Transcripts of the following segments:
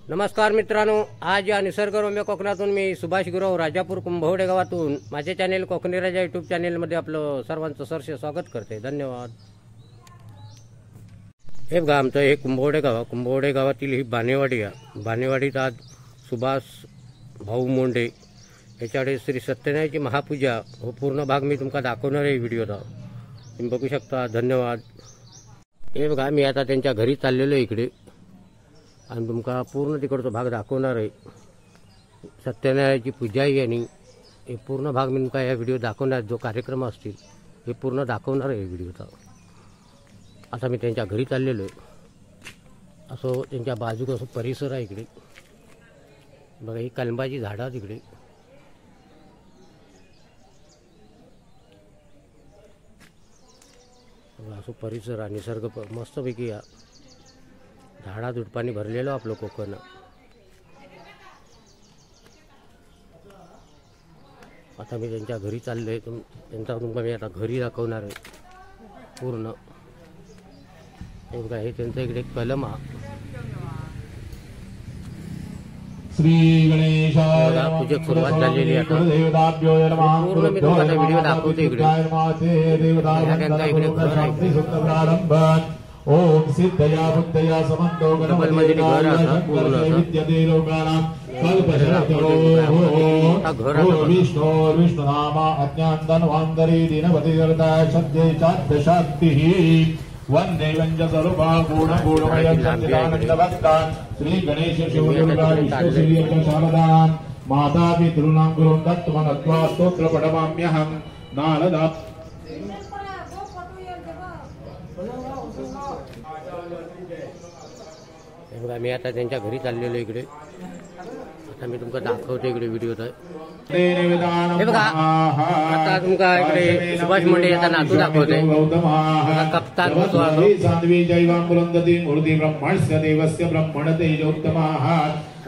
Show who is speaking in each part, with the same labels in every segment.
Speaker 1: नमस्कार मित्रांनो, आज या निसर्गरम्य कोकणातून मी सुभाष गुरव राजापूर कुंभवडे गावातून माझे चॅनेल कोकणी राजा यूट्यूब चॅनेलमध्ये आपलं सर्वांचं सहर्ष स्वागत करते। धन्यवाद। हे बघा, आमचं हे कुंभवडे गावातील ही बानेवाडी आहे। बानेवाडीत आज सुभाष भाऊ मोंडे याच्याकडे श्री सत्यनारायणची महापूजा हो पूर्ण भाग मी तुमका दाखवणार आहे व्हिडिओला, तुम्ही बघू शकता। धन्यवाद। हे बघा, मी आता त्यांच्या घरी चाललेलो आहे इकडे आणि तुमका पूर्ण तिकडचा भाग दाखवणार आहे। सत्यनारायणची पूजा आहे आणि हे पूर्ण भाग मी तुमका या व्हिडिओ दाखवणार, जो कार्यक्रम असतील हे पूर्ण दाखवणार आहे व्हिडिओचा। आता मी त्यांच्या घरी चाललेलो आहे। असं त्यांच्या बाजूक असं परिसर आहे इकडे बघा, ही कलंबाची झाडं तिकडे। असं परिसर आणि निसर्ग मस्तपैकी झाडा झुडपांनी भरलेलं आपलं कोकण। आता मी त्यांच्या घरी चाललोय, त्यांचा तुम्हाला मी आता घरी दाखवणार आहे पूर्ण। हे बघा, हे त्यांचं इकडे कलम आहे।
Speaker 2: श्री गणेशाय
Speaker 1: पूजेक सुरुवात झालेली आहे। पूर्ण मी तुम्हाला व्हिडिओ दाखवतो इकडे। त्यांचा इकडे घर आहे।
Speaker 2: ओम सिद्धया बुद्धया समन्तो गणपती विद्यते लोकानां कल्पशरत्यो विष्णु विष्णुनामा अज्ञानधन्वन्तरी दीनपतिर्दाय सद्ये चाद्यशाक्तिः वन्दे वञ्जस्वरूपा गुणगुणमयं सच्चिदानन्दभक्तान् श्री गणेश शिवदुर्गा विश्वश्री शारदां माता पितॄणां गुरुं दत्तमनत्वा स्तोत्रपठमाम्यहं नारदा।
Speaker 1: मी आता त्यांच्या घरी चाललेलो इकडे। आता मी तुमका दाखवतो इकडे व्हिडिओत। हे बघा, आता तुमका इकडे सुभाष मोंडे याचा नातू दाखवतोय। कप्तान
Speaker 2: साध्वी जैवामृंदती मूर्ती ब्रह्मणस्य देवस्य ब्रह्मण तेजोत्तमाः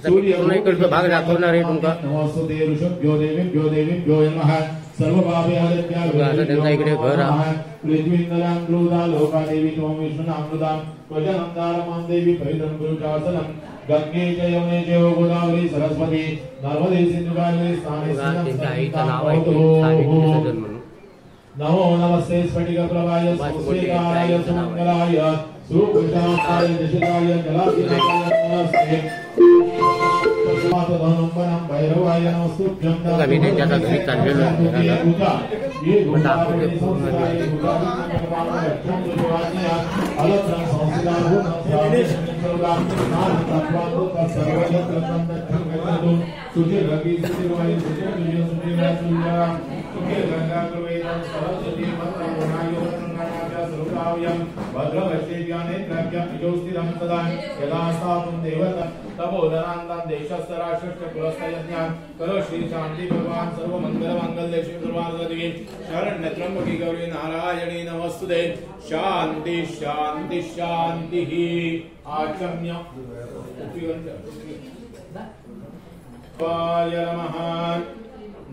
Speaker 1: पूर्ण इकडचा भाग दाखवणार आहे तुमका।
Speaker 2: नमस्ते ऋषभ्यो देवीभ्यो देवीभ्यो नमः
Speaker 1: त्यांचा इकडे घर आहे।
Speaker 2: पृथ्वींद्रांक्लूदा लोकादेवी त्वं विष्णुनामृतां त्वजनन्दारमां देवी परिदं गुरुचासनं गंगे च यमुने चैव गोदावरी सरस्वती नर्मदे सिन्धु कावेरी नमो नमस्ते स्फटिकप्रभाय सुस्वेदाय सुमंगलाय सुपुरुषाय दशराय जलाधिराय नमस्ते भैरवाय नमस्तुभ्यं।
Speaker 1: मी त्यांच्या घरी चाललेलो
Speaker 2: तपोधनांतां देशस्तराश्रेष्ठ कुलस्थयज्ञां करो श्री शांति भगवान सर्व मंगल मांगल्ये शिव सर्वार्थ शरण्य त्र्यंबके गौरी नारायणी नमस्तुते। शांति शांति शांति आचम्य नमः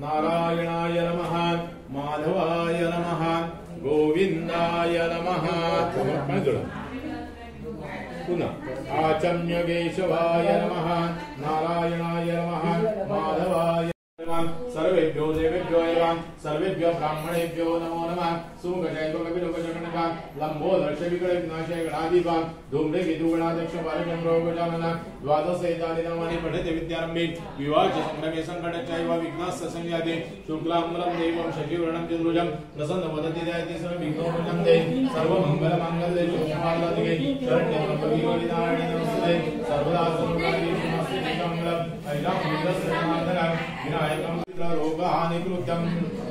Speaker 2: नारायणाय नमः माधवाय नमः गोविंदाय नमः। पुनः आचम्य केशवाय नमः नारायणाय नमः माधवाय सर्वेभ्यो देवेभ्यो एवं सर्वेभ्यो ब्राह्मणेभ्यो नमो नमः। सुमुखजैव कपिलोकजगणका लंबोदर्शविकल विनाशय गणाधिपा धूम्रे विदुगणाध्यक्ष बालचंद्रो गजानन द्वादशैतानि नामानि पठते विद्यारंभे विवाह संग्रमे संकटचैव विघ्नास्य संयाते शुक्लाम्बरं देवं शशिवर्णं चतुर्भुजं प्रसन्नवदति जयति सर्वविघ्नोपशान्ते सर्वमङ्गलमाङ्गल्ये शुभफलदायिके शरण्ये त्र्यम्बके गौरी नारायणी नमस्ते। सर्वदा सर्वकार्येषु नमस्ते कमलम् ऐलां विदस्रनाथनं विनायकं रोगहानिकृत्यं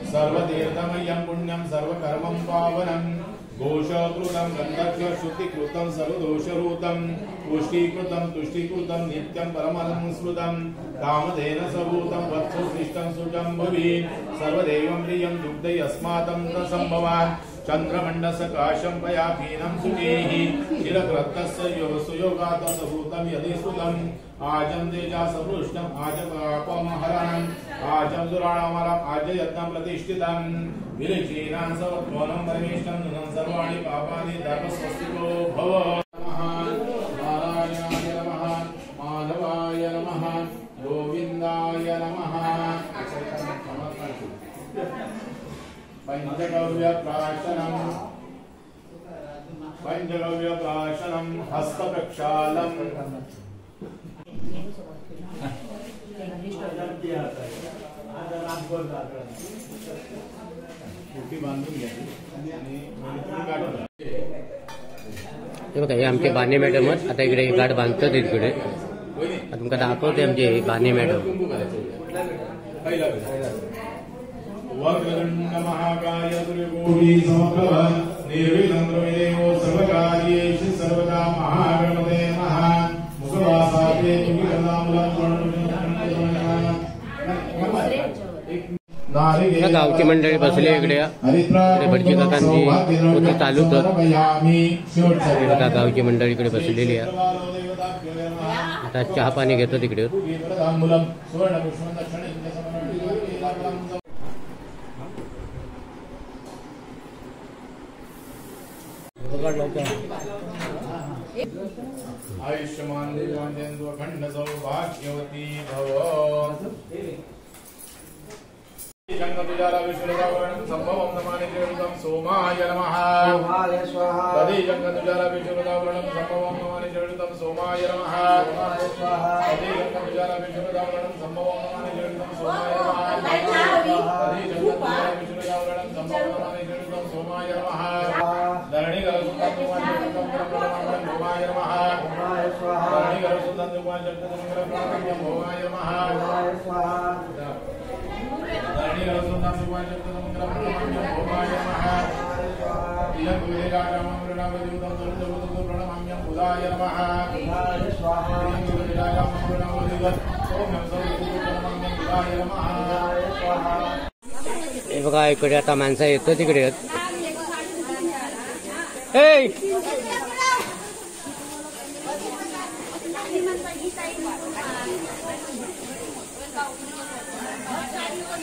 Speaker 2: सर्वतीर्थमयं पुण्यं सर्वकर्मं पावनं घोषकृतं गन्धर्व शुद्धिकृतं सर्वदोषरूतं पुष्टीकृतं तुष्टीकृतं नित्यं परमं स्मृतं कामधेन सभूतं वत्सोत्कृष्टं सुजम्भवी सर्वदेवं प्रियं दुग्धै अस्माकं प्रसम्भवान् चन्द्रमण्डसकाशं पयापीनं सुखेः चिरकृतस्य सुयोगात् सभूतं यदि सुतं आजं तेजा सपृष्टम् आजपापमहरणम् आजं दुराणामरम् आज यत्नं प्रतिष्ठितं विलिखीनां सर्वत्वनं परमेष्टं नुनं सर्वाणि पापानि धर्मस्वस्तिको भव। नारायणाय नमः माधवाय नमः गोविंदाय नमः पंचगव्यप्राशनम हस्तप्रक्षालम
Speaker 1: हे बघा हे आमचे बाने मॅडमच आता इकडे गाठ बांधतात इकडे तुमका दाखवते आमचे बाने मॅडम
Speaker 2: वक्रतुंड महाकाय सूर्यकोटि समप्रभ निर्विघ्नं कुरु सर्वकार्येषु सर्वदा महागणपते नमः मुखवासाते
Speaker 1: गावची मंडळी बसली इकडे भटजी काकांची होती चालू तर बघा गावची मंडळी इकडे बसलेली आहे आता चहा पाणी घेतो तिकडे
Speaker 2: आयुष्मान देवानंद खंड सौभाग्यवती भव जंगतुजारा विष्णुरावरणं संभवं नमामि जगतं सोमाय नमः तदे जंगतुजारा विष्णुरावरणं संभवं नमामि जगतं सोमाय नमः तदे जंगतुजारा विष्णुरावरणं संभवं नमामि जगतं सोमाय नमः तदे जंगतुजारा विष्णुरावरणं संभवं नमामि जगतं सोमाय नमः धरणी गरसुन्दं भवाय नमः धरणी गरसुन्दं भवाय नमः
Speaker 1: हे बघा इकडे आता माणसं येतं तिकडे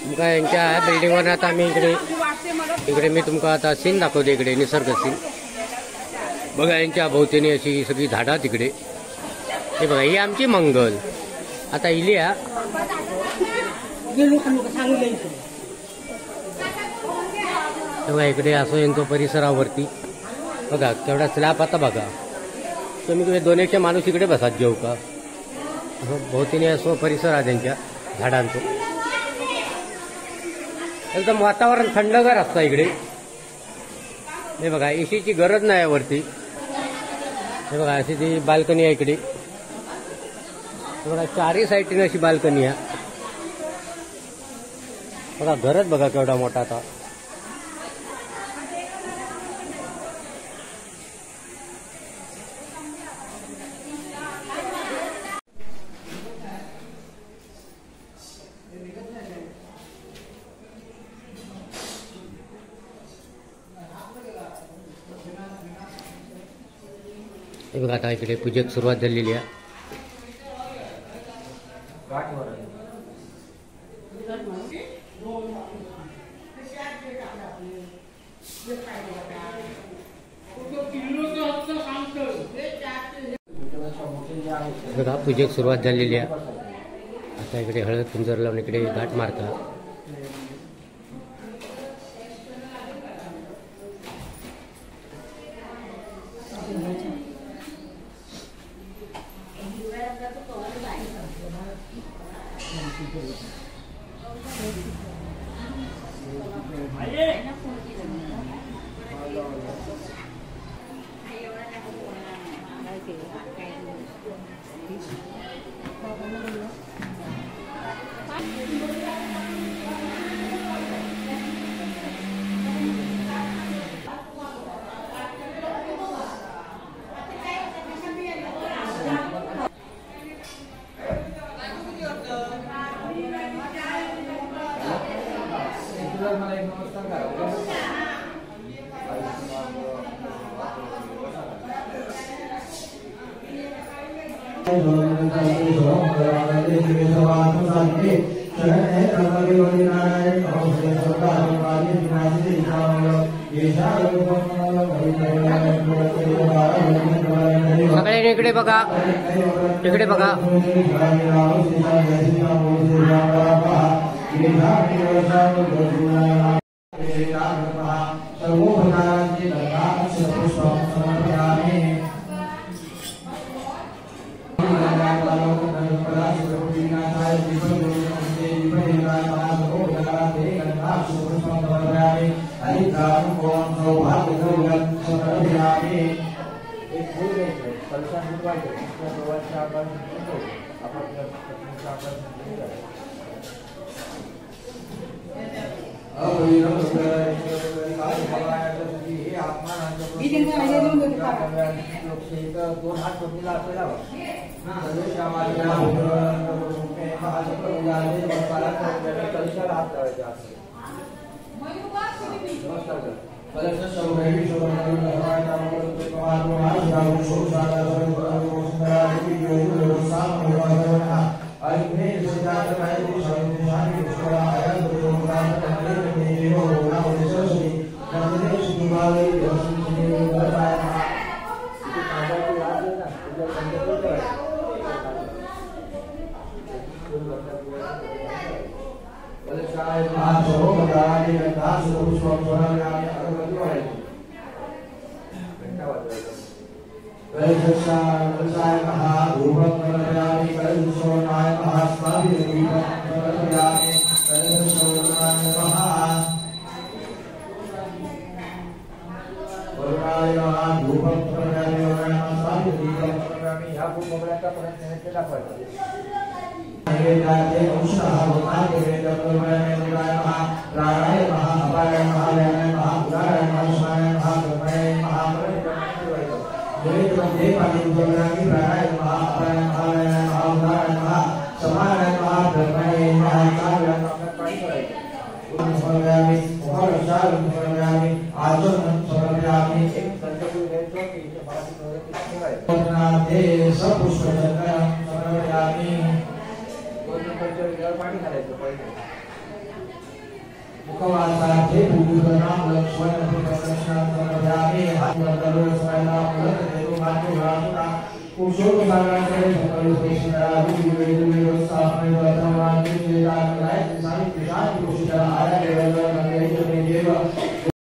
Speaker 1: तुमका यांच्या बिल्डिंगवर आता आम्ही इकडे मी तुमका आता सीन दाखवते इकडे निसर्ग सीन बघा यांच्या भोवतीने अशी सगळी झाडा तिकडे हे बघा ही आमची मंगल आता इलिया बघा इकडे असं यांचं परिसरावरती बघा तेवढा स्लॅब आता बघा तुम्ही 200 माणूस इकडे बसात जेऊ का भोवतीने असं परिसर आहे त्यांच्या झाडांचं एकदम वातावरण थंडगार असतं इकडे हे बघा एसीची गरज नाही वरती हे बघा अशी ती बाल्कनी आहे इकडे बघा चारही साईडने अशी बाल्कनी आहे बघा घरच बघा केवढा मोठा आता हे बघा आता इकडे पूजेक सुरुवात झालेली आहे बघा पूजेक सुरुवात झालेली आहे आता इकडे हळद कुंजर लावून इकडे घाट मारतात सगळ्यांनी इकडे बघा, इकडे बघा.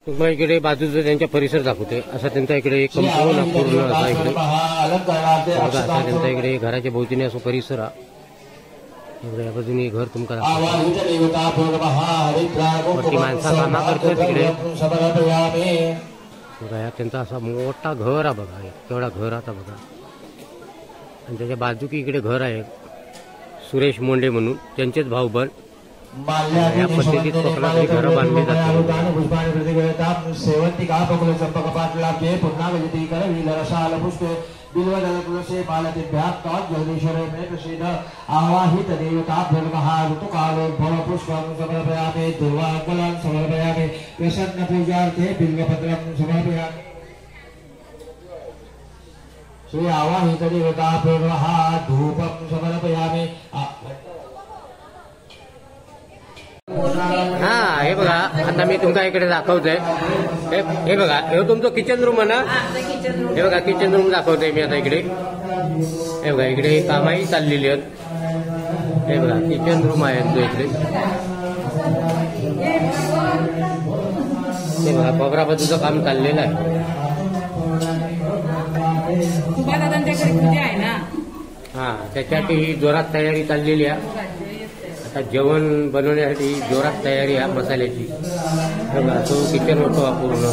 Speaker 1: तुम्हाला इकडे बाजूचं त्यांचा परिसर दाखवते. असा त्यांचा इकडे एक कंपाऊंड पूर्ण असा इकडे असा त्यांचा इकडे घराच्या भोवतीने असं परिसर हा. या बाजूने घर तुमका वरती माणसा कामा करतो तिकडे बघा. त्यांचा असा मोठा घर हा बघा, केवढा घर आता बघा. आणि त्याच्या बाजू की इकडे घर आहे सुरेश मोंडे म्हणून, त्यांचेच भाऊ बन. या पद्धतीत कोकणातली घरं बांधली जातात.
Speaker 3: सेवंतिका पकुल चंपक पाटलाभ्ये पुन्हा गजती करविल रसाल पुष्पे बिल्वदल तुलसे बालतिभ्याः तद्जगदीश्वरे मे प्रसीद आवाहित देवताभ्यो नमः. ऋतुकालोद्भव पुष्पं समर्पयामि, दुर्वाकुलं समर्पयामि, प्रसन्न पूजार्थे बिल्वपत्रं समर्पयामि. श्री आवाहित देवताभ्यो नमः. धूपं समर्पयामि.
Speaker 1: हा हे बघा, आता मी तुमका इकडे दाखवतोय. हे बघा, हे तुमचं किचन रूम आहे ना. हे बघा किचन रूम दाखवतोय मी आता इकडे. हे बघा इकडे कामाही चाललेली आहेत. हे बघा किचन रूम आहे तो इकडे. हे बघा कोपराबाजूचं काम चाललेलं आहे. हा त्याच्यासाठी ही जोरात तयारी चाललेली आहे. आता जेवण बनवण्यासाठी जोरात तयारी आहे मसाल्याची. बघा तो किचन होतो हा पूर्ण.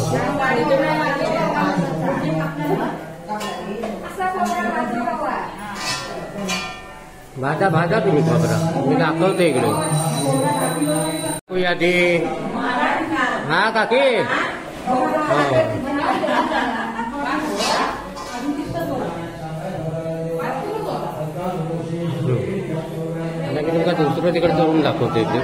Speaker 1: भाजा भाजा तुम्ही खोबरा मी दाखवतो इकडे. यादी हा काकी तुमका दुसरं तिकडे जाऊन दाखवतो इथे.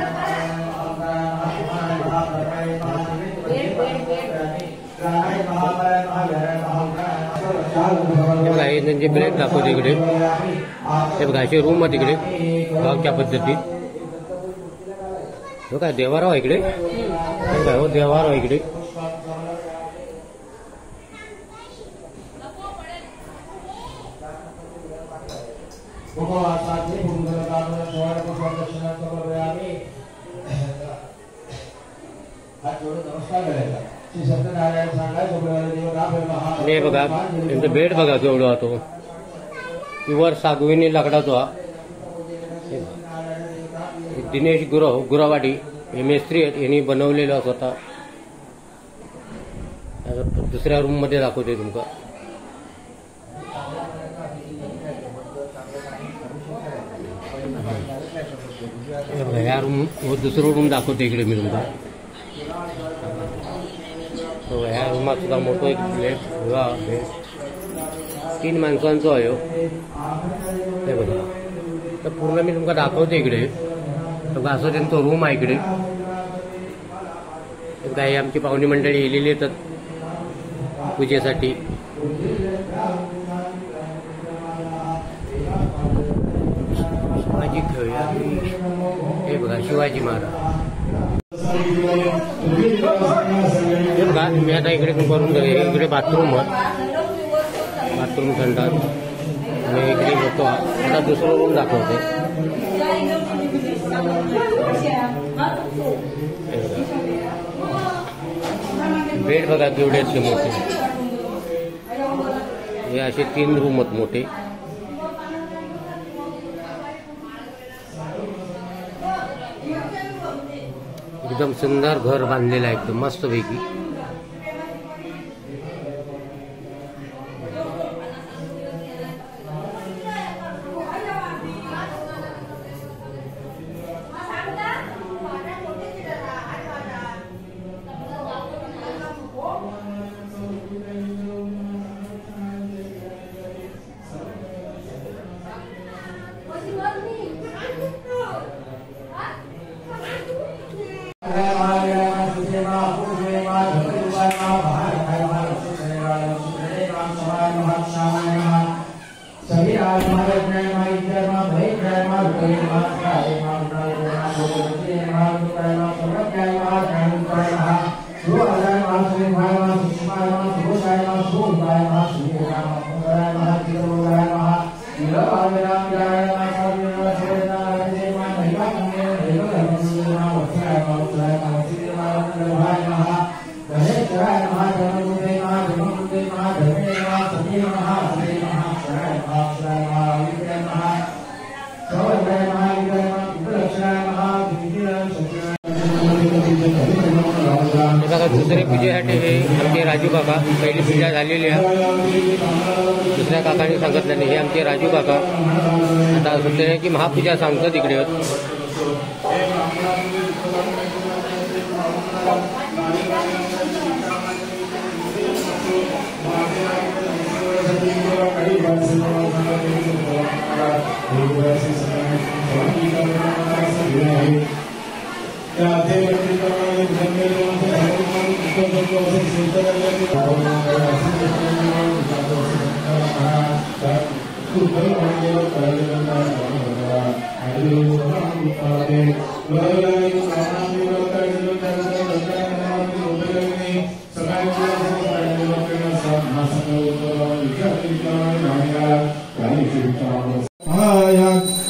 Speaker 1: हे बघा हे त्यांचे ब्लॅक दाखवतो इकडे. हे बघा असे रूम आहे तिकडे गावच्या पद्धतीत. हो काय देवाराव इकडे. हो देवाराव इकडे.
Speaker 3: उपवासाचे पुरुषकामना सोळा दर्शना समर्पयामी हात जोडून नमस्कार करायचा श्री सत्यनारायण सांगायचं देवता
Speaker 1: हे बघा त्यांचं बेड बघा केवढं होतो प्युअर सागवेनी लाकडाचा दिनेश गुरावाडी हे मेस्त्री आहेत यांनी बनवलेलं स्वतः दुसऱ्या रूम मध्ये दाखवते तुमका ह्या रूम दुसरं रूम दाखवते इकडे मी तुमका ह्या रूमात सुद्धा मोठं एक बेड 3 माणसांचं आहे हे बघा तर पूर्ण मी तुमका दाखवते इकडे बघा असं त्यांचं रूम आहे इकडे काही आमची पाहुणी मंडळी येलेली येतात पूजेसाठी शिवाजी खेळूया हे बघा शिवाजी महाराज हे बघा मी आता इकडे करून इकडे बाथरूम संडास आणि इकडे होतो आता दुसरं रूम दाखवते बेड बघा केवढे आहेत मोठे हे असे 3 रूम आहेत मोठे एकदम सुंदर घर बांधलेलं आहे एकदम मस्त पैकी दुसरे पूजेसाठी हे आमचे राजू काका पहिली पूजा झालेली आहे दुसऱ्या काकांनी सांगितलं नाही हे आमचे राजू काका आता सुद्धा आहे की महापूजा सांगतात इकडे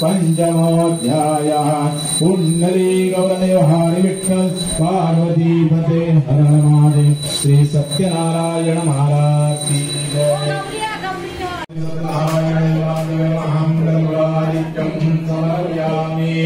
Speaker 2: पंचमोऽध्यायः पुण्डरीकवलयहारि विठ्ठल पार्वतीपते हर महादेव श्री सत्यनारायण महाराज की जय। अहं गंगादित्यं समर्पयामि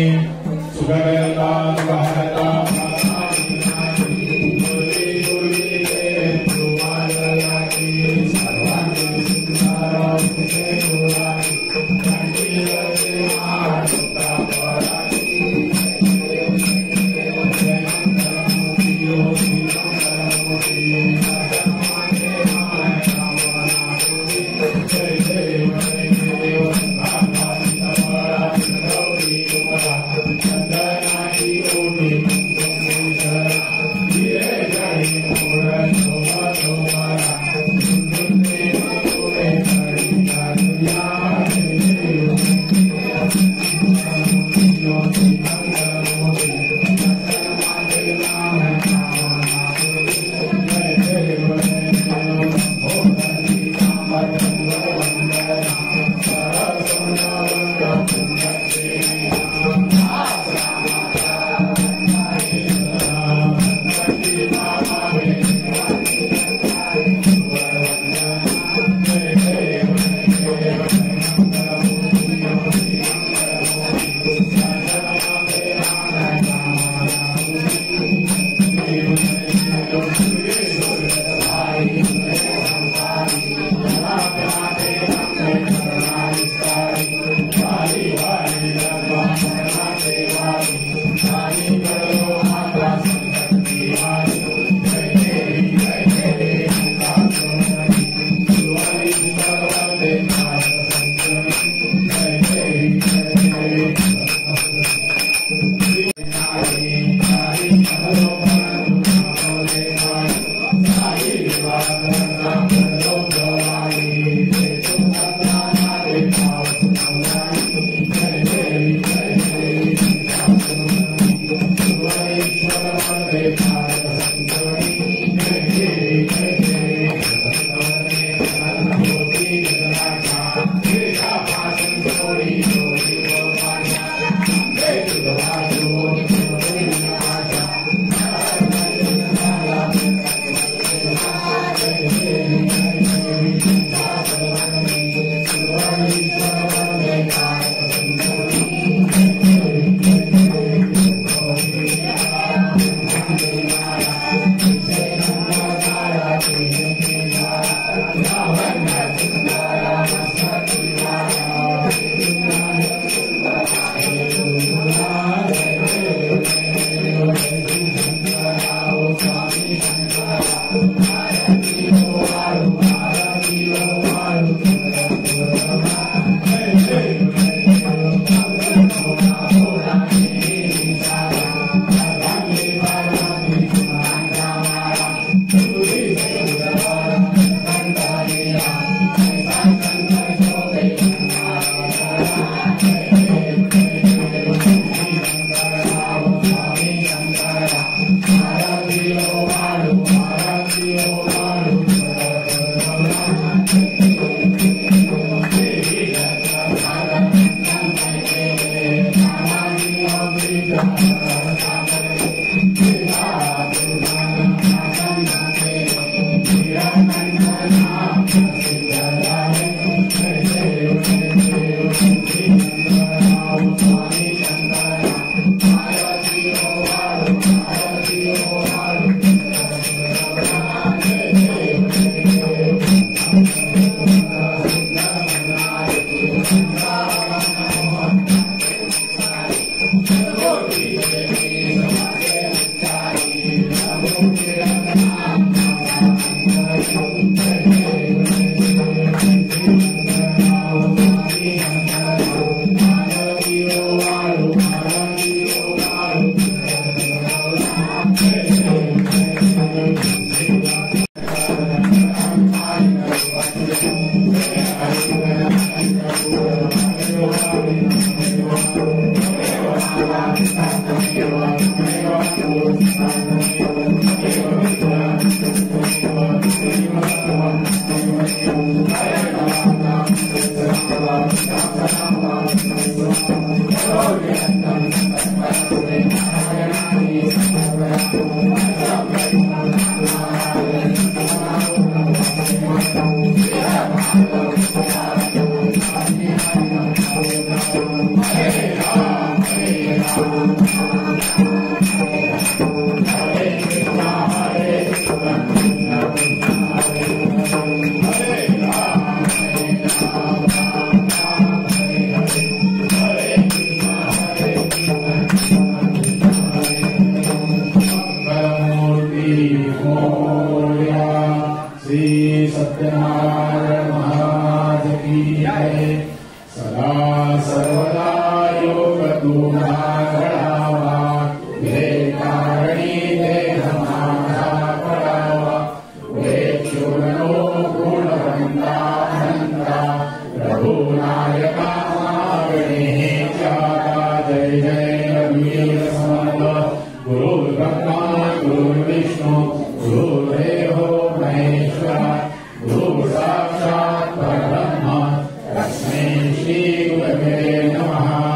Speaker 2: श्री गुरवे नमः।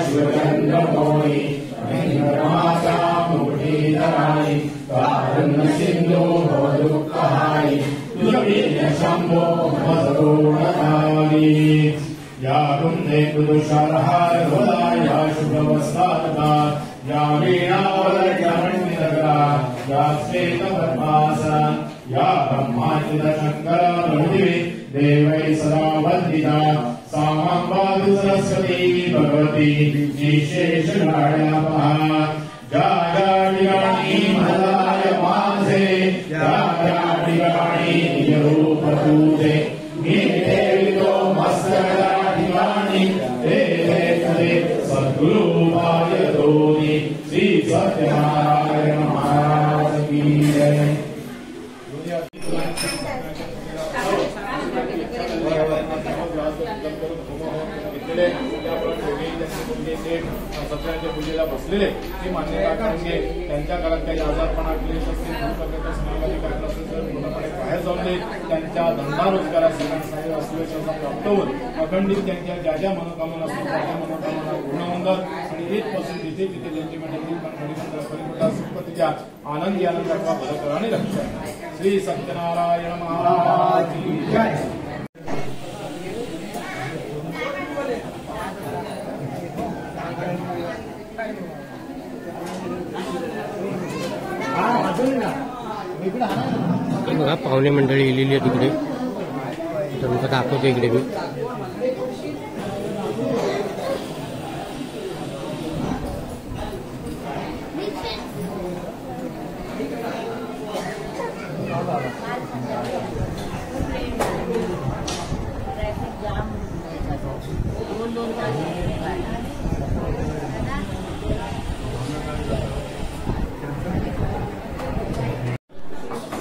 Speaker 2: शिवचंद्रमौळी माता मुठीधराणी कारुण्यसिंधो भवदुःखहारी तुझवीर्य शंभो मदगुणधारी या वृंदे पुरुषारहार होला या शुभवस्तारका या वीणावरण्यमण्डितकरा या श्वेतपद्मासन या ब्रह्माच्युत शंकर बहुदेवी देवै सदा वन्दिता सामाम्बादु सरस्वती भगवती निशेषगाढ्यापहा या ठिकाणी मलाय माझे या ठिकाणी निजरूप तुझे मी ठेवितो मस्तका ठिकाणी ते सद्गुरु पाय दोनी श्री सत्यनारायण महाराज की जय। सत्याच्या पूजेला बसलेले ते मान्यता करून घे। त्यांच्या घरात काही आजारपणा क्लेश असतील समाजाने करत असेल तर पूर्णपणे बाहेर जाऊन दे। त्यांच्या धंदा रोजगारात सगळ्यांसाठी अस्वच्छता प्राप्त होऊन अखंडित त्यांच्या ज्या ज्या मनोकामना असतात त्या त्या मनोकामना पूर्ण होतात आणि इथपासून जिथे जिथे त्यांची मंडळी परिमंडळ सुखपतीच्या आनंदी आनंदाचा भरकराने रक्षा श्री सत्यनारायण महाराज की जय।
Speaker 1: बघा पाहुणे मंडळी येलेली आहे तिकडे, तुम्हाला दाखवतो इकडे मी।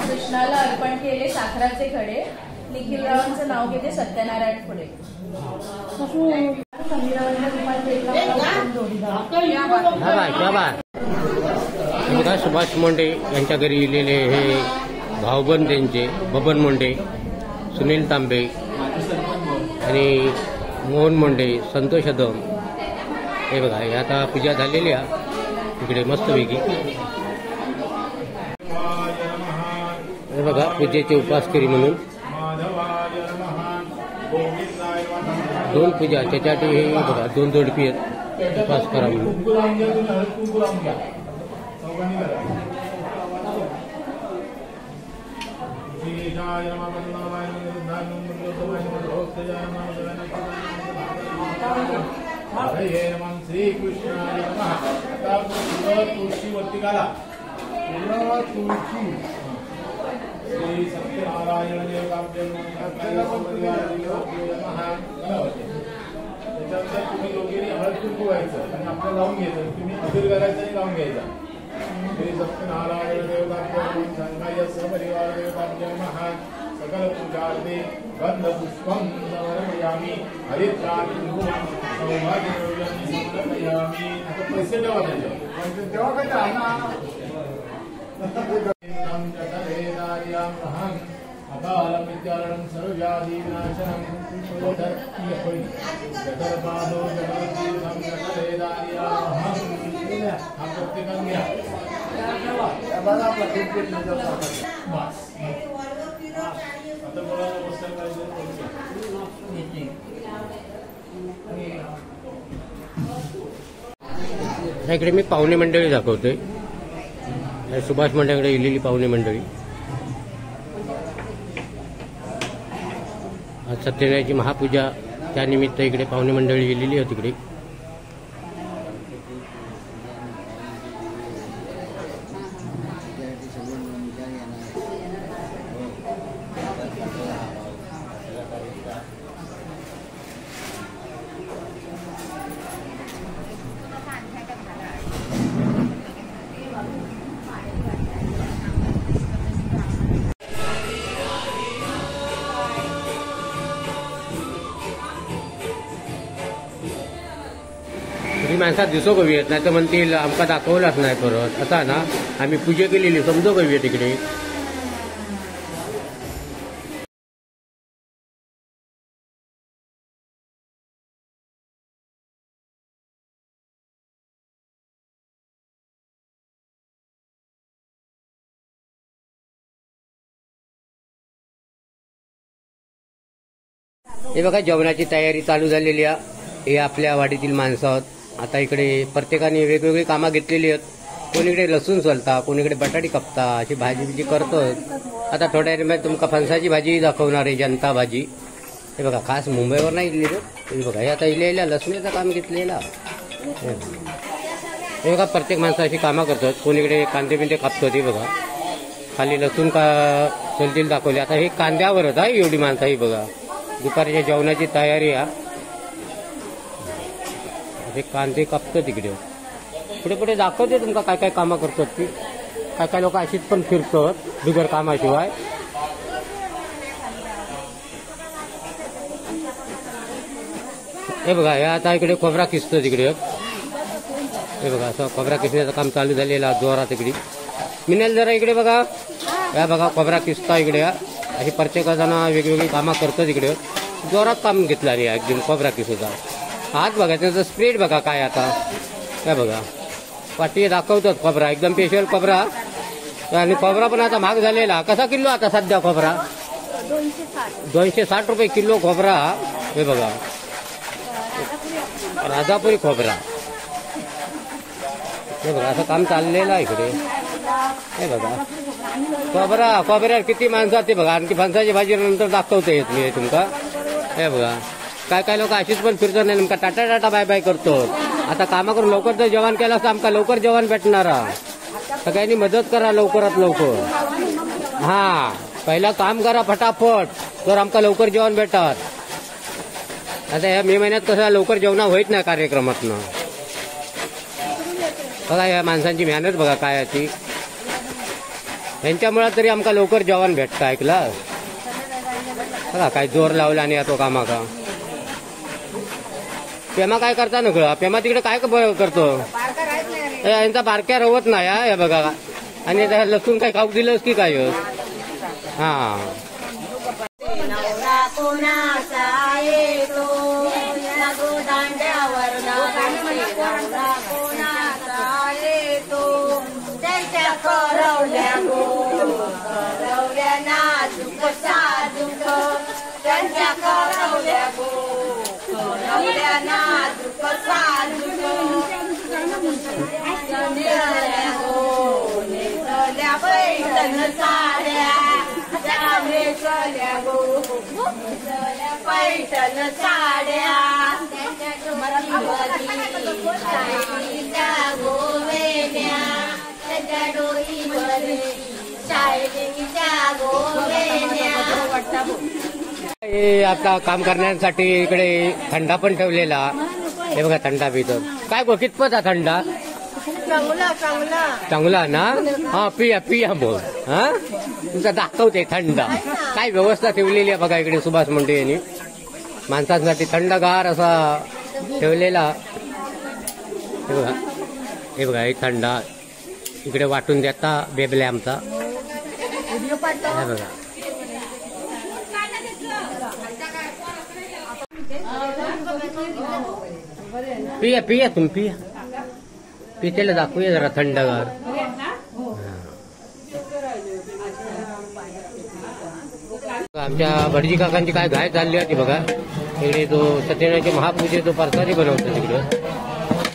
Speaker 4: कृष्णाला अर्पण केले साखराचे खडे, निखिलरावांचं नाव घेते सत्यनारायण पुढे।
Speaker 1: बघा सुभाष मोंडे यांच्या घरी इलेले हे भाऊबंद त्यांचे बबन मोंडे, सुनील तांबे आणि मोहन मोंडे, संतोष अदम। हे बघा हे आता पूजा झालेली आहे इकडे मस्तपैकी। हे बघा पूजेचे उपासकरी म्हणून दोन पूजा त्याच्यासाठी हे बघा दोन जोडपी आहेत उपास करा म्हणून।
Speaker 2: श्री कृष्णाय नमः। आता तुळशीवरती घाला तुळशी श्री सत्यनारायण त्याच्यानंतर तुम्ही दोघींनी हळद कुंकू व्हायचं आणि आपलं लावून घ्यायचं, तुम्ही अबीर करायचं आणि लावून घ्यायचा। श्री सत्यनारायण देवताभ्यो संघाय सपरिवार देवताभ्यो नमः। सकल पूजार्थे गंध पुष्पं समर्पयामि हरिद्राणि कुंकुमं सौभाग्यद्रव्याणि समर्पयामि। आता पैसे ठेवा त्याच्यावर, तेव्हा काय अकालमित्यारणं सर्वव्याधिविनाशनं जगर्पादो जगद्दीर्घं जगदेदार्यामहं। हा प्रत्येकाने घ्या बस। आता बोला नमस्कार करायचं।
Speaker 1: इकडे मी पाहुणे मंडळी दाखवतोय, सुभाष मोंड्याकडे इलेली पाहुणे मंडळी। आज सत्यनारायणाची महापूजा त्यानिमित्त इकडे पाहुणे मंडळी गेलेली आहे तिकडे। ही माणसात दिसो कवी आहेत, नाही तर म्हणतील आमका दाखवलाच नाही परत। आता ना आम्ही पूजा केलेली समजो कवी आहे तिकडे। हे बघा जेवणाची तयारी चालू झालेली आहे. हे आपल्या वाडीतील माणसं आहेत. आता इकडे प्रत्येकाने वेगवेगळी कामं घेतलेली आहेत. कोणीकडे लसूण सोलता, कोणीकडे बटाटी कापता, अशी भाजी करतोय. आता थोड्या वेळामध्ये तुमका फणसाची भाजी दाखवणार आहे, जनता भाजी. हे बघा खास मुंबईवर नाही इडली. हे बघा हे आता इलेल्या लसणीचं काम घेतलेलं. हे बघा प्रत्येक माणसं अशी कामं करतात. कोणीकडे कांदे बिंदे कापतो. ते बघा खाली लसूण का सोलतील दाखवली. आता हे कांद्यावरच आहे एवढी माणसं. ही बघा दुपारच्या जेवणाची तयारी आहे. हे कांदे कापतो तिकडे. पुढे पुढे दाखवते तुमका काय काय कामं करतात ती. काय काय लोक अशीच पण फिरतात बिगर कामाशिवाय. हे बघा हे आता इकडे खोबरा किसतो तिकडे. हे बघा असं खोबरा किसण्याचं काम चालू झालेलं जोरात तिकडे. मिनेल जरा इकडे बघा. या बघा खोबरा किसता इकडे. अशी प्रत्येकजण वेगवेगळी कामं करतो तिकडे. जोरात काम घेतलं रे एकदम खोबरा किसूचा. हात बघा त्याचं स्प्रेड बघा काय आता. काय बघा वाटी दाखवतात खोबरा एकदम स्पेशल खोबरा. आणि खोबरा पण आता महाग झालेला. कसा किलो आता सध्या खोबरा? 260 रुपये किलो खोबरा. हे बघा राजापुरी खोबरा. हे बघा असं काम चाललेलं आहे इकडे. हे बघा खोबऱ्यावर किती माणसं ते बघा. आणखी फणसाची भाजी नंतर दाखवता येत मी तुमका. हे बघा काय काय लोक अशीच पण फिरतात नाही. नेमका टाटा टाटा बाय बाय करतो. आता कामा करून लवकर जर जेवण केलं असतं आमका लवकर जेवण भेटणार. सगळ्यांनी मदत करा लवकरात लवकर. हा पहिला काम करा फटाफट तर आमका लवकर जेवण भेटतात. आता या मे महिन्यात कसं लवकर जेवण होईत नाही कार्यक्रमातनं. बघा या माणसांची मेहनत बघा काय आहे ती. यांच्यामुळे तरी आमका लवकर जेवण भेटतं. ऐकला बघा काय जोर लावला आणि तो कामा का. पेमा काय करता न कळ. पेमा तिकडे काय करतो. यांचा बारक्या रवत नाही. हे बघा आणि लसूण काय खाऊ दिलंस की काय. हा
Speaker 5: पैठण साड्या गोवेण्या त्याच्या डोईमध्ये शाळेच्या गोवेण्या.
Speaker 1: हे आता काम करण्यासाठी इकडे थंडा पण ठेवलेला. हे बघा थंडा पितो. काय गो कितपत हा थंडा? चांगला ना. हा पिया पिया बोल. हा तुमचा दाखवते थंडा. काय व्यवस्था ठेवलेली आहे बघा इकडे सुभाष मुंडे यांनी माणसांसाठी थंडगार असा ठेवलेला. हे बघा हे बघा हे थंडा इकडे वाटून देता बेबल्या आमचा. हे बघा पिया पिया तुम्ही पिया. पितेला दाखवूया जरा थंडगार. आमच्या भटजी काकांची काय घाय चालली होती बघा. इकडे तो सत्यनारायणची महापूजेचा प्रसादी बनवतात तिकडे.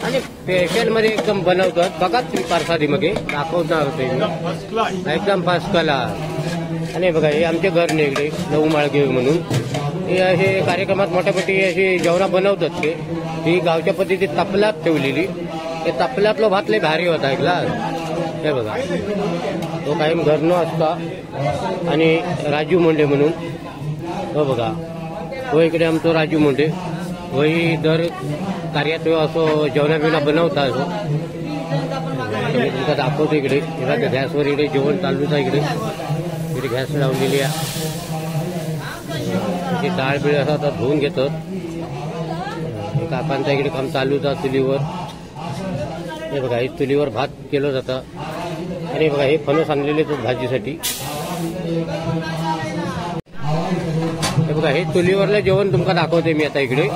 Speaker 1: आणि स्पेशल मध्ये एकदम बनवतात बघा तुम्ही. प्रसादीमध्ये दाखवणार होते एकदम फर्स्ट क्लास. आणि बघा हे आमचे घर नाही इकडे नऊ माळगे म्हणून. हे असे कार्यक्रमात मोठ्या मोठी अशी जेवणा बनवतात ते. ही गावच्या पद्धतीत तपलात ठेवलेली. ते तपल्यातलं भात लय भारी होता ऐकला. हे बघा तो कायम घरनं असता. आणि राजू मुंडे म्हणून हो बघा हो इकडे आमचं राजू मुंडे वही दर कार्यात असं जेवणा बिवणा बनवता. असं तुमचा दाखवतो इकडे. गॅसवर इकडे जेवण चालूच आहे. इकडे गॅस लावलेली आहे. डाळ बिळ असा तर धुवून घेतात. काकांचा इकडे काम चालूच आहे चुलीवर. हे बघा हे चुलीवर भात केलं जातं. आणि बघा हे फणस आणलेले तो भाजीसाठी. हे बघा हे चुलीवरलं जेवण तुमका दाखवते मी आता इकडे.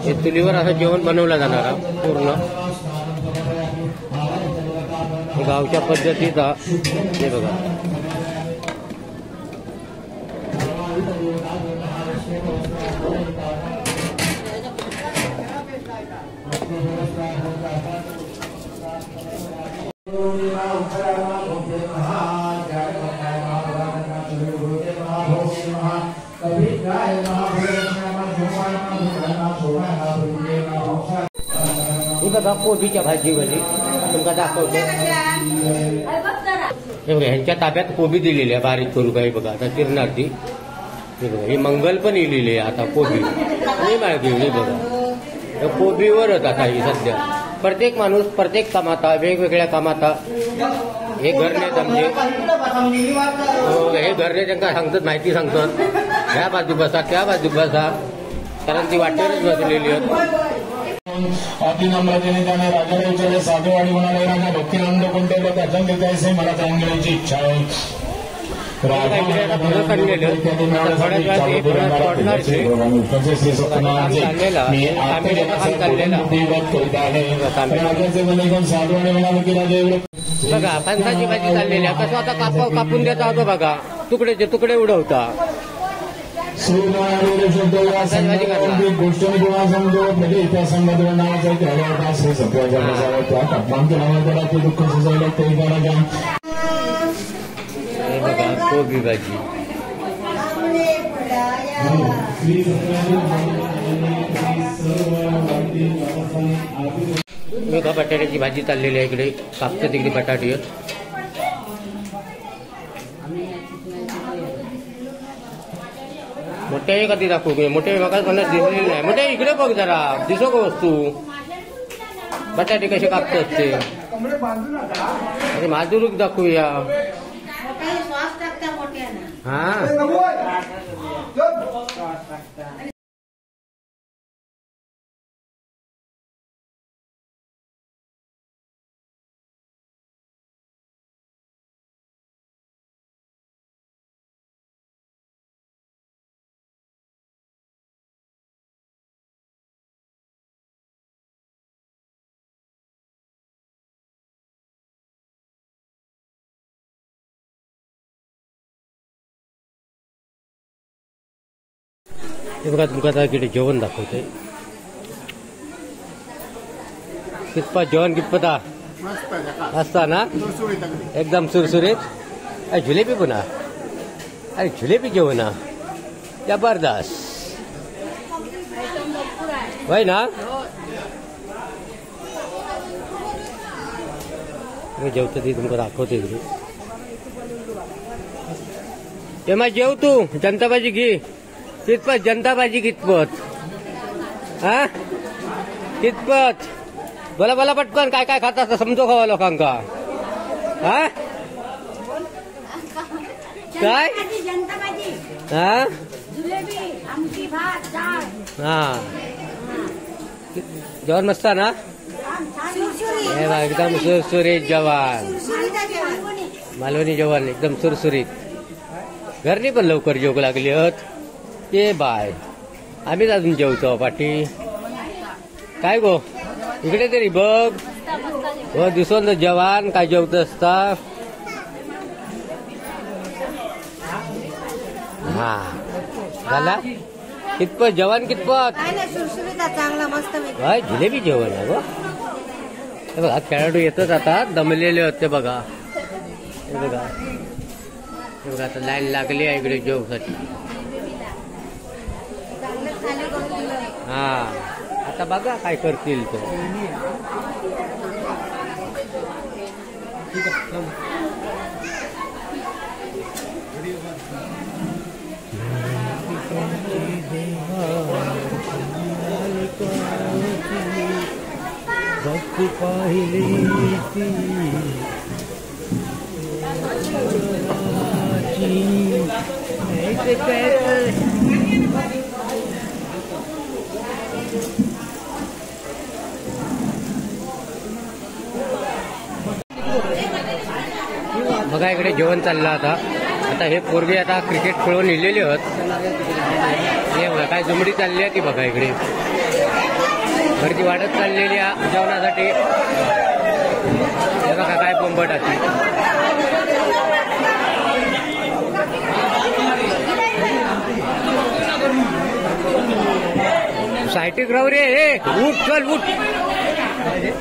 Speaker 1: हे चुलीवर असं जेवण बनवलं जाणार पूर्ण गावच्या पद्धतीचा. हे बघा ही बघा कोबीच्या भाजीवली तुमका दाखवतो. हे बघा ह्यांच्या ताब्यात कोबी दिलेली आहे बारीक करू काही बघा आता चिरणार ती. हे बघा ही मंगल पण इलेली आहे आता कोबी नाही माहिती. हे बघा कोबीवरच आता ही सध्या प्रत्येक माणूस प्रत्येक कामात वेगवेगळ्या कामात हे घरने आमचे हे घरने त्यांना सांगतात माहिती सांगतात ह्या बाजू बसा त्या बाजू बसा कारण ती वाटेवरच बसलेली आहेत.
Speaker 2: अतिनम्रतेने त्याने राजाला विचारले साधेवाडी म्हणाले राजा भक्तिनंद कोणत्या दर्शन देत आहे मला जाणून घेण्याची इच्छा आहे.
Speaker 1: बघा फणसाची भाजी चाललेली आहे कसं आता कापून देता होतो बघा तुकडेचे तुकडे उडवता.
Speaker 2: गोष्टी म्हणजे इतिहासामध्ये नावाचा श्री सत्याच्या दुःख सुचवलं ते
Speaker 1: बघा कोबी भाजी बघा बटाट्याची भाजी चाललेली आहे इकडे कापते तिकडे बटाटे मोठे कधी दाखवू मोठे बघा मला दिसलेली नाही. मोठे इकडे बघ जरा दिसो का वस्तू बटाटे कसे कापते असते अरे माधुरूक दाखवूया. हा हे बघा तुमका आता इकडे जेवण दाखवते. कितपत जेवण कितपत असता ना एकदम सुरसुरीत. अरे जिलेबी पुन्हा अरे जिलेबी जेवण जबरदस्त होय ना. मी जेवतो ती तुमका दाखवते इकडे. तेव्हा जेव तू जनता भाजी घे कितपत जनता भाजी कितपत हा कितपत बोला बोला पटकन काय काय खाता समजो खावा लोकांका. हा काय हा हा जेवण मस्त ना एकदम सुरसुरीत जेवण मालवणी जेवण एकदम सुरसुरीत. घरनी पण लवकर जेवू लागली आहेत ते बाय आम्हीच अजून जेवतो पाठी काय गो इकडे तरी बघ हो दिसून जवान काय जेवत असता. हा झाला कितपत जवान कितपत
Speaker 5: चांगला मस्त
Speaker 1: काय जिलेबी जेवण आहे गो. हे बघा खेळाडू येतच आता दमलेले होते बघा. हे बघा हे बघा आता लाईन लागली आहे इकडे जेवसाठी. हा आता बघा काय करतील तो. भक्ती पाहिली बघा इकडे जेवण चाललं आता. आता हे पोरगे आता क्रिकेट खेळून इलेले आहेत. हे बघा काय जुमडी चालली आहे ती बघा इकडे गर्दी वाढत चाललेली आहे जेवणासाठी. हे बघा काय बोंबटाची सायटिक राहू रे हे उठ चल उठ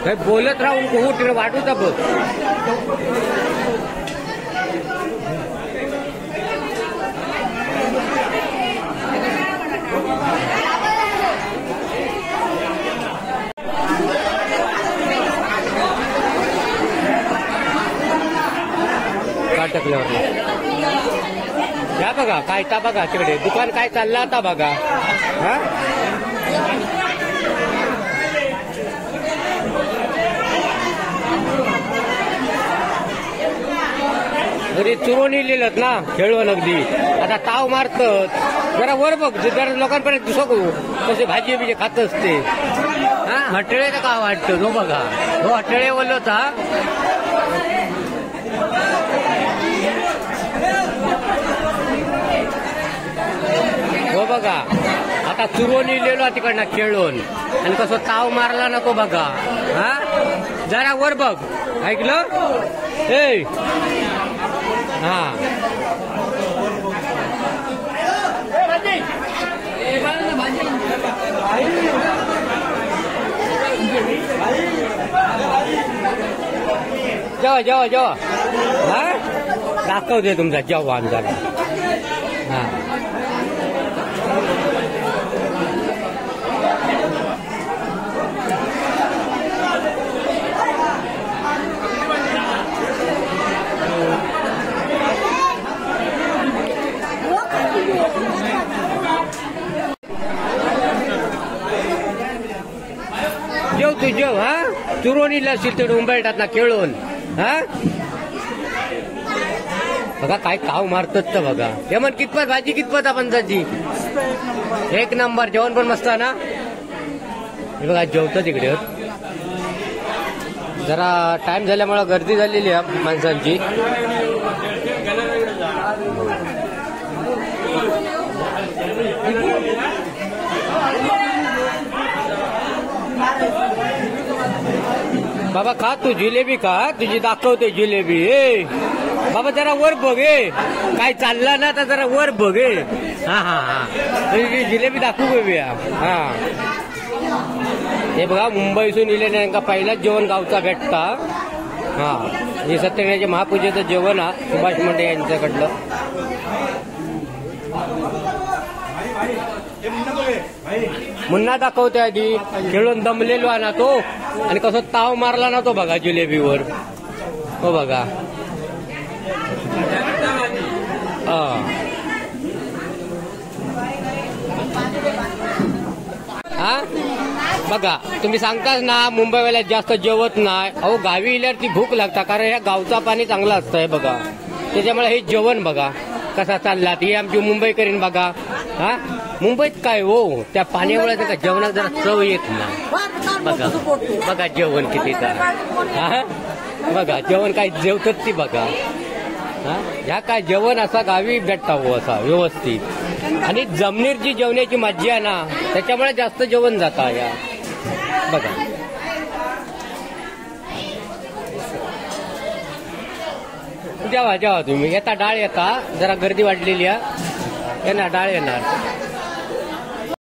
Speaker 1: काही बोलत राहू उठ रे वाटू तर बघ टाकल्यावर या बघा काय ता बघा तिकडे दुकान काय चाललं आता बघा हा घरी चुरोनी लिहिलं ना खेळवण अगदी आता ताव मारतात जरा वर बघ जरा लोकांपर्यंत दिसू कसे भाजी बिजी खात असते हा हटळे का वाटतं तो बघा तो हटळे बोललो होता हो बघा आता चुरोनी लिहिलो तिकडनं खेळून आणि कसं ताव मारला ना तो बघा हा जरा वर बघ ऐकलं ए हा जेव्हा जेव्हा जेव्हा हा दाखवते तुमचा जवान जरा हा जेव तू जेव हा चुरोनीला असेल तेवढं उंबरटात ना खेळून हा बघा काय ताव मारतात तर बघा जेवण कितपत भाजी कितपत आपण त्याची एक नंबर जेवण पण मस्त ना हे बघा जेवतं तिकडे जरा टाइम झाल्यामुळे गर्दी झालेली आहे माणसांची बाबा खा तू जिलेबी खा तुझी दाखवते जिलेबी ए बाबा जरा वर बघ काय चालला ना तर जरा वर बघ हा हा हा तुझी जिलेबी दाखवू घेऊया हा हे बघा मुंबईतून इले पहिलाच जेवण गावचा भेटता हा हे सत्यनारायणाच्या महापूजेचं जेवण हा सुभाष मुंडे यांच्याकडलं मुन्ना दाखवते आधी खेळून दमलेलो ना तो आणि कसं ताव मारला ना तो बघा जिलेबीवर हो बघा हा बघा तुम्ही सांगताच ना मुंबईवाल्यात जास्त जेवत नाही अहो गावी इल्यावर ती भूक लागता कारण ह्या गावचा पाणी चांगला असतंय बघा त्याच्यामुळे हे जेवण बघा कसा चालला ती आमची मुंबई करीन बघा हा मुंबईत काय हो त्या पाण्यामुळे त्या जेवणात जरा चव येत नाही बघा बघा जेवण किती हा बघा जेवण काय जेवतात ती बघा हा ह्या काय जेवण असा गावी भेटता हो असा व्यवस्थित आणि जमिनीची जेवण्याची मज्जा आहे ना त्याच्यामुळे जास्त जेवण जाता या बघा जेवा जेवा तुम्ही येता डाळ येता जरा गर्दी वाढलेली आहे येणार डाळ येणार